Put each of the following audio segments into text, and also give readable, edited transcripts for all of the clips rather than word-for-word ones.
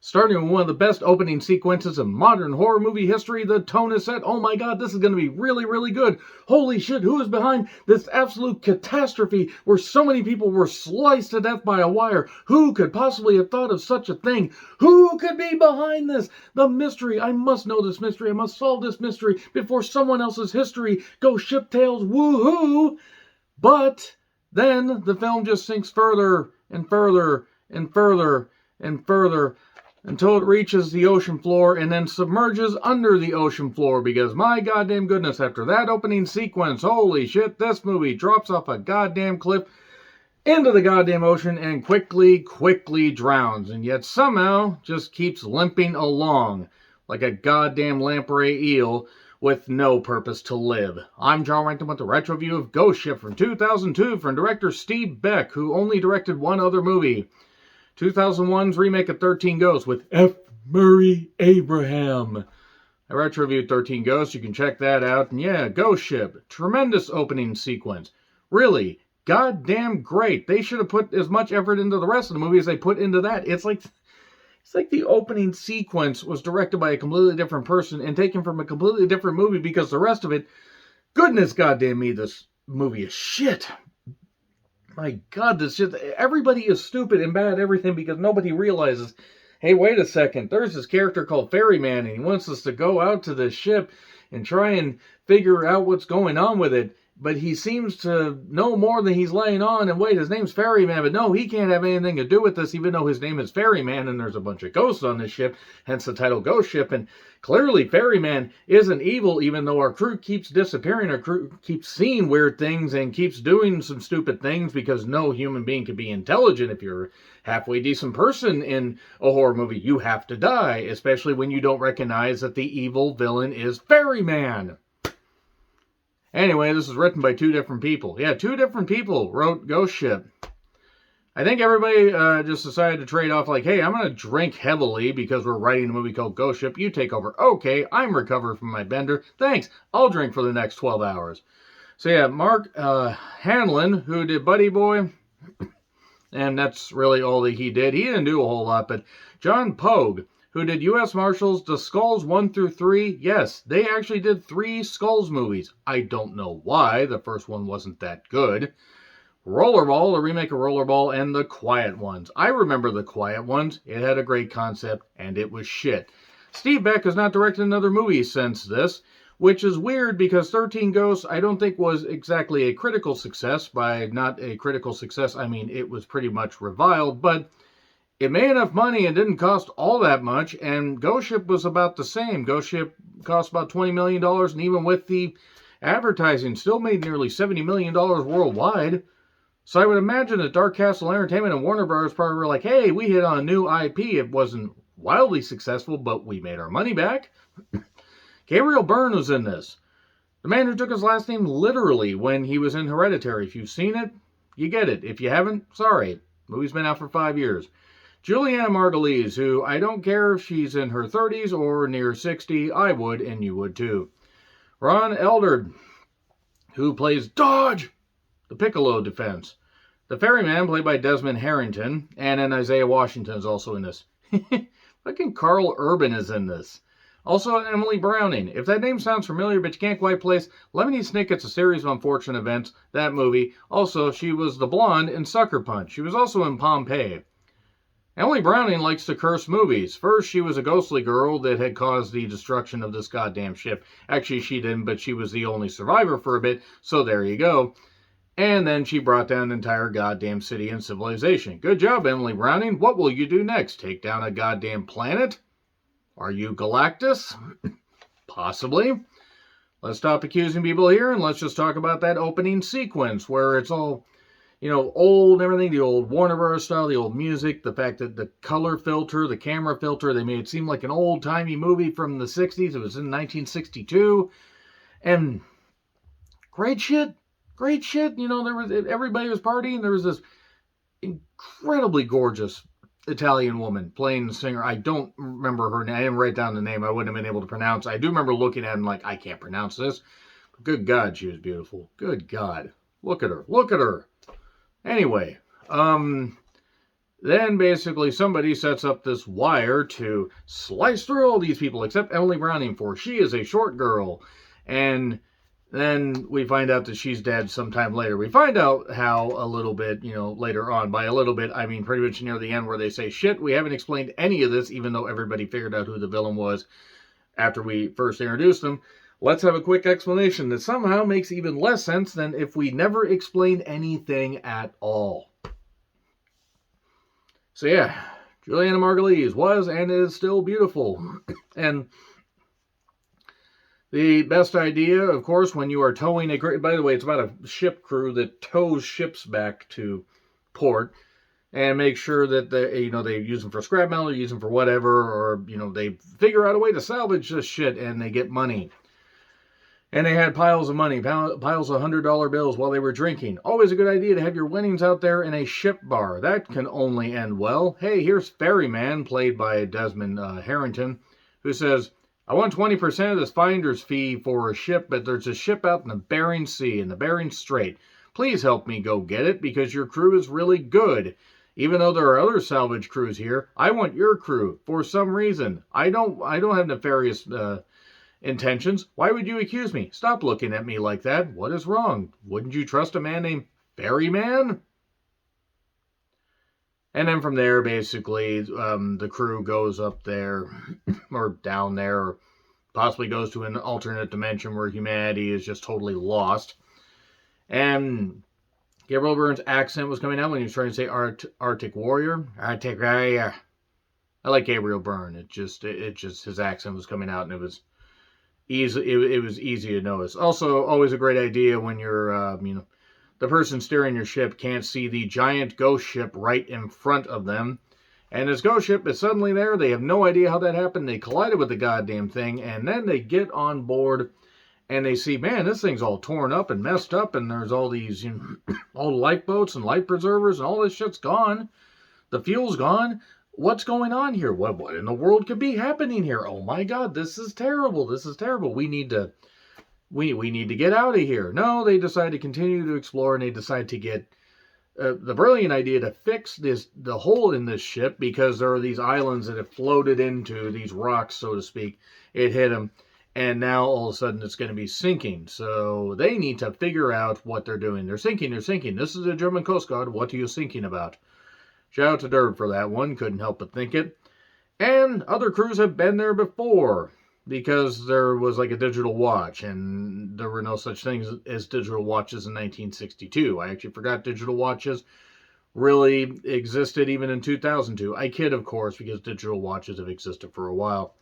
Starting with one of the best opening sequences in modern horror movie history, the tone is set. Oh my god, this is going to be really, really good. Holy shit, who is behind this absolute catastrophe where so many people were sliced to death by a wire? Who could possibly have thought of such a thing? Who could be behind this? The mystery. I must know this mystery. I must solve this mystery before someone else's history goes ship tails. Woohoo! But then the film just sinks further and further and further and further until it reaches the ocean floor and then submerges under the ocean floor, because my goddamn goodness, after that opening sequence, holy shit, this movie drops off a goddamn cliff into the goddamn ocean and quickly drowns, and yet somehow just keeps limping along like a goddamn lamprey eel with no purpose to live. I'm John Rant with the retro review of Ghost Ship from 2002 from director Steve Beck, who only directed one other movie. 2001's remake of 13 Ghosts with F. Murray Abraham. I retro reviewed 13 Ghosts. You can check that out. And yeah, Ghost Ship. Tremendous opening sequence. Really, goddamn great. They should have put as much effort into the rest of the movie as they put into that. It's like the opening sequence was directed by a completely different person and taken from a completely different movie, because the rest of it, goodness goddamn me, this movie is shit. My god, this shit, everybody is stupid and bad at everything because nobody realizes, hey, wait a second, there's this character called Ferriman and he wants us to go out to this ship and try and figure out what's going on with it. But he seems to know more than he's laying on. And wait, his name's Ferryman, but no, he can't have anything to do with this, even though his name is Ferryman, and there's a bunch of ghosts on this ship, hence the title Ghost Ship. And clearly Ferryman isn't evil, even though our crew keeps disappearing, our crew keeps seeing weird things and keeps doing some stupid things, because no human being can be intelligent. If you're a halfway decent person in a horror movie, you have to die, especially when you don't recognize that the evil villain is Ferryman. Anyway, this is written by two different people. Yeah, two different people wrote Ghost Ship. I think everybody just decided to trade off like, hey, I'm going to drink heavily because we're writing a movie called Ghost Ship. You take over. Okay, I'm recovered from my bender. Thanks. I'll drink for the next 12 hours. So yeah, Mark Hanlon, who did Buddy Boy, and that's really all that he did. He didn't do a whole lot, but John Pogue, who did U.S. Marshals, The Skulls 1 through 3. Yes, they actually did 3 Skulls movies. I don't know why. The first one wasn't that good. Rollerball, a remake of Rollerball, and The Quiet Ones. I remember The Quiet Ones. It had a great concept, and it was shit. Steve Beck has not directed another movie since this, which is weird because 13 Ghosts I don't think was exactly a critical success. By not a critical success, I mean it was pretty much reviled, but it made enough money and didn't cost all that much, and Ghost Ship was about the same. Ghost Ship cost about $20 million, and even with the advertising, still made nearly $70 million worldwide. So I would imagine that Dark Castle Entertainment and Warner Bros. Probably were like, hey, we hit on a new IP. It wasn't wildly successful, but we made our money back. Gabriel Byrne was in this. The man who took his last name literally when he was in Hereditary. If you've seen it, you get it. If you haven't, sorry. The movie's been out for 5 years. Juliana Margulies, who I don't care if she's in her 30s or near 60, I would, and you would too. Ron Eldard, who plays Dodge, the Piccolo defense. The Ferryman, played by Desmond Harrington, and then Isaiah Washington is also in this. Fucking Carl Urban is in this. Also Emily Browning. If that name sounds familiar but you can't quite place, Lemony Snicket's A Series of Unfortunate Events, that movie. Also, she was the blonde in Sucker Punch. She was also in Pompeii. Emily Browning likes to curse movies. First, she was a ghostly girl that had caused the destruction of this goddamn ship. Actually, she didn't, but she was the only survivor for a bit, so there you go. And then she brought down an entire goddamn city and civilization. Good job, Emily Browning. What will you do next? Take down a goddamn planet? Are you Galactus? Possibly. Let's stop accusing people here, and let's just talk about that opening sequence where it's all, you know, old and everything, the old Warner Bros. Style, the old music, the fact that the color filter, the camera filter, they made it seem like an old-timey movie from the 60s. It was in 1962. And great shit. Great shit. You know, everybody was partying. There was this incredibly gorgeous Italian woman playing the singer. I don't remember her name. I didn't write down the name. I wouldn't have been able to pronounce. I do remember looking at it and like, I can't pronounce this. But good God, she was beautiful. Good God. Look at her. Look at her. Anyway, Then basically somebody sets up this wire to slice through all these people except Emily Browning, for she is a short girl. And then we find out that she's dead sometime later. We find out how a little bit, later on. By a little bit, I mean pretty much near the end, where they say, shit, we haven't explained any of this, even though everybody figured out who the villain was after we first introduced him. Let's have a quick explanation that somehow makes even less sense than if we never explained anything at all. So yeah, Juliana Margulies was and is still beautiful. And the best idea, of course, when you are towing a great... By the way, it's about a ship crew that tows ships back to port and make sure that they use them for scrap metal, use them for whatever, or they figure out a way to salvage this shit and they get money. And they had piles of money, piles of $100 bills while they were drinking. Always a good idea to have your winnings out there in a ship bar. That can only end well. Hey, here's Ferriman, played by Desmond Harrington, who says, I want 20% of this finder's fee for a ship, but there's a ship out in the Bering Sea, in the Bering Strait. Please help me go get it, because your crew is really good. Even though there are other salvage crews here, I want your crew, for some reason. I don't have nefarious intentions. Why would you accuse me? Stop looking at me like that. What is wrong? Wouldn't you trust a man named Ferryman? And then from there, basically, the crew goes up there, or down there, or possibly goes to an alternate dimension where humanity is just totally lost. And Gabriel Byrne's accent was coming out when he was trying to say Arctic Warrior. Arctic Warrior. I like Gabriel Byrne. It just his accent was coming out, and it was easy to notice. Also, always a great idea when you're, the person steering your ship can't see the giant ghost ship right in front of them. And this ghost ship is suddenly there. They have no idea how that happened. They collided with the goddamn thing, and then they get on board, and they see, man, this thing's all torn up and messed up, and there's all these, all lifeboats and life preservers, and all this shit's gone. The fuel's gone. What's going on here? What in the world could be happening here? Oh my God, this is terrible. This is terrible. We need to get out of here. No, they decide to continue to explore, and they decide to get the brilliant idea to fix the hole in this ship, because there are these islands that have floated into these rocks, so to speak. It hit them, and now all of a sudden it's going to be sinking. So they need to figure out what they're doing. They're sinking. This is the German Coast Guard. What are you sinking about? Shout out to Derb for that one. Couldn't help but think it. And other crews have been there before, because there was like a digital watch, and there were no such things as digital watches in 1962. I actually forgot digital watches really existed even in 2002. I kid, of course, because digital watches have existed for a while.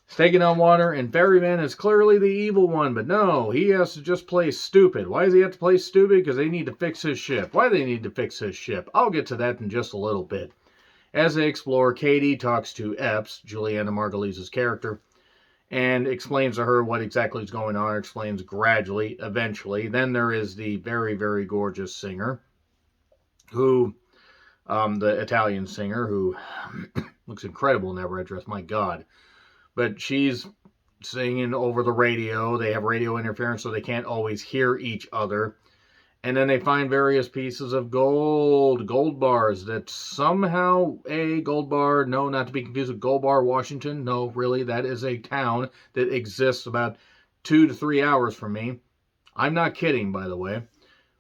It's taking on water, and Ferryman is clearly the evil one, but no, he has to just play stupid. Why does he have to play stupid? Because they need to fix his ship. Why do they need to fix his ship? I'll get to that in just a little bit. As they explore, Katie talks to Epps, Juliana Margulies' character, and explains to her what exactly is going on, explains gradually, eventually. Then there is the very, very gorgeous singer, who, the Italian singer, who looks incredible in that red dress, my God. But she's singing over the radio. They have radio interference, so they can't always hear each other. And then they find various pieces of gold bars that somehow, Gold Bar, no, not to be confused with Gold Bar, Washington. No, really, that is a town that exists about 2 to 3 hours from me. I'm not kidding, by the way.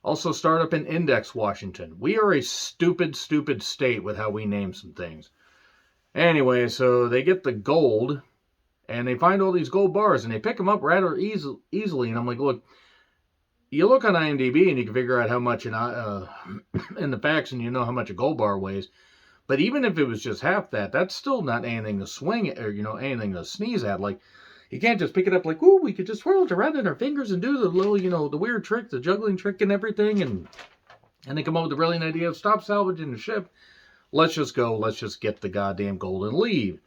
Also start up in Index, Washington. We are a stupid, stupid state with how we name some things. Anyway, so they get the gold, and they find all these gold bars, and they pick them up rather easily. And I'm like, look, you look on IMDb, and you can figure out how much in the facts, and you know how much a gold bar weighs. But even if it was just half that, that's still not anything to swing at, or, anything to sneeze at. Like, you can't just pick it up like, ooh, we could just swirl it around in our fingers and do the little, the weird trick, the juggling trick and everything. And they come up with the brilliant idea of stop salvaging the ship. Let's just go. Let's just get the goddamn gold and leave.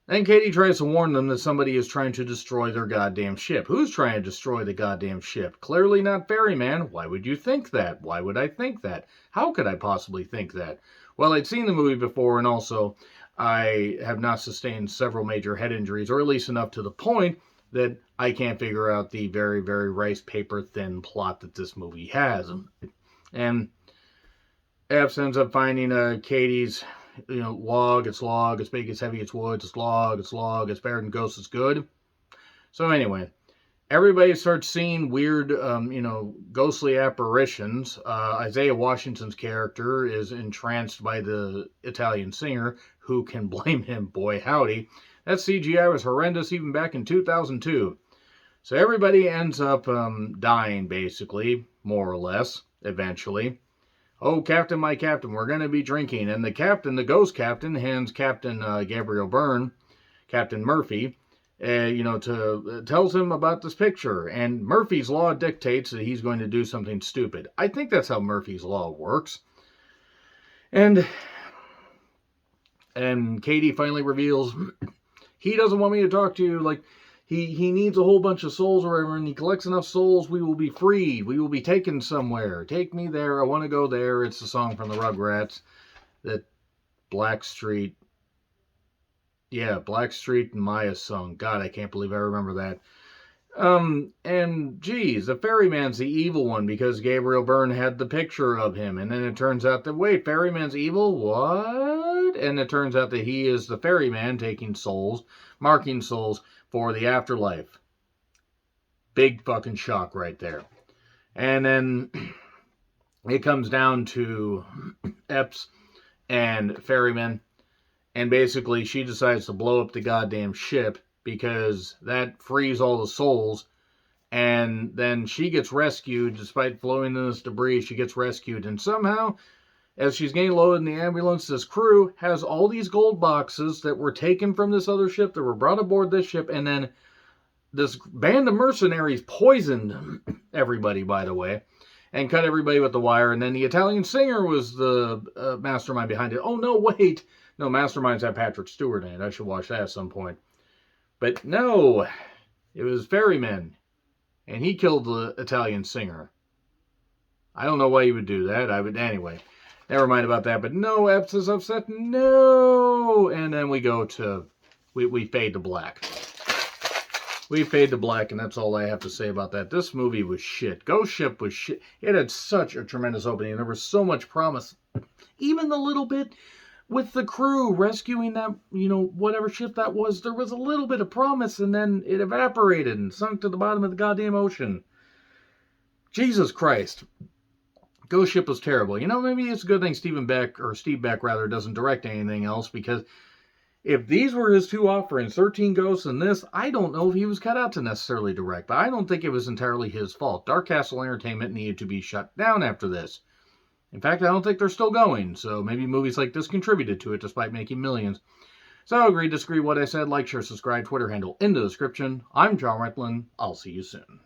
Then Katie tries to warn them that somebody is trying to destroy their goddamn ship. Who's trying to destroy the goddamn ship? Clearly not Ferryman. Why would you think that? Why would I think that? How could I possibly think that? Well, I'd seen the movie before, and also I have not sustained several major head injuries, or at least enough to the point that I can't figure out the very, very rice paper thin plot that this movie has. And Epps ends up finding Katie's, log. It's log. It's big. It's heavy. It's wood. It's log. It's log. It's better than ghosts. It's good. So anyway, everybody starts seeing weird, ghostly apparitions. Isaiah Washington's character is entranced by the Italian singer. Who can blame him? Boy, howdy. That CGI was horrendous even back in 2002. So everybody ends up dying, basically, more or less, eventually. Oh, Captain, my Captain, we're going to be drinking. And the captain, the ghost captain, hands Captain Gabriel Byrne, Captain Murphy, tells him about this picture. And Murphy's Law dictates that he's going to do something stupid. I think that's how Murphy's Law works. And Katie finally reveals he doesn't want me to talk to you. Like, he needs a whole bunch of souls or whatever, and he collects enough souls, we will be freed. We will be taken somewhere. Take me there. I want to go there. It's the song from the Rugrats that Blackstreet and Maya sung. God, I can't believe I remember that. And geez, the Ferryman's the evil one because Gabriel Byrne had the picture of him. And then it turns out that, wait, Ferryman's evil? What? And it turns out that he is the Ferryman taking souls, marking souls for the afterlife. Big fucking shock right there. And then it comes down to Epps and Ferryman. And basically she decides to blow up the goddamn ship because that frees all the souls. And then she gets rescued. Despite flowing in this debris, she gets rescued. And somehow, as she's getting loaded in the ambulance, this crew has all these gold boxes that were taken from this other ship, that were brought aboard this ship, and then this band of mercenaries poisoned everybody, by the way, and cut everybody with the wire. And then the Italian singer was the mastermind behind it. Oh, no, wait. No, Masterminds had Patrick Stewart in it. I should watch that at some point. But no, it was Ferryman, and he killed the Italian singer. I don't know why he would do that. Anyway. Never mind about that, but no, Epps is upset. No! And then we go to, we fade to black. We fade to black, and that's all I have to say about that. This movie was shit. Ghost Ship was shit. It had such a tremendous opening, and there was so much promise. Even the little bit with the crew rescuing that, whatever ship that was, there was a little bit of promise, and then it evaporated and sunk to the bottom of the goddamn ocean. Jesus Christ. Ghost Ship was terrible. Maybe it's a good thing Steve Beck doesn't direct anything else, because if these were his two offerings, 13 Ghosts and this, I don't know if he was cut out to necessarily direct, but I don't think it was entirely his fault. Dark Castle Entertainment needed to be shut down after this. In fact, I don't think they're still going, so maybe movies like this contributed to it despite making millions. So agree, disagree what I said, like, share, subscribe, Twitter handle in the description. I'm John Retlin. I'll see you soon.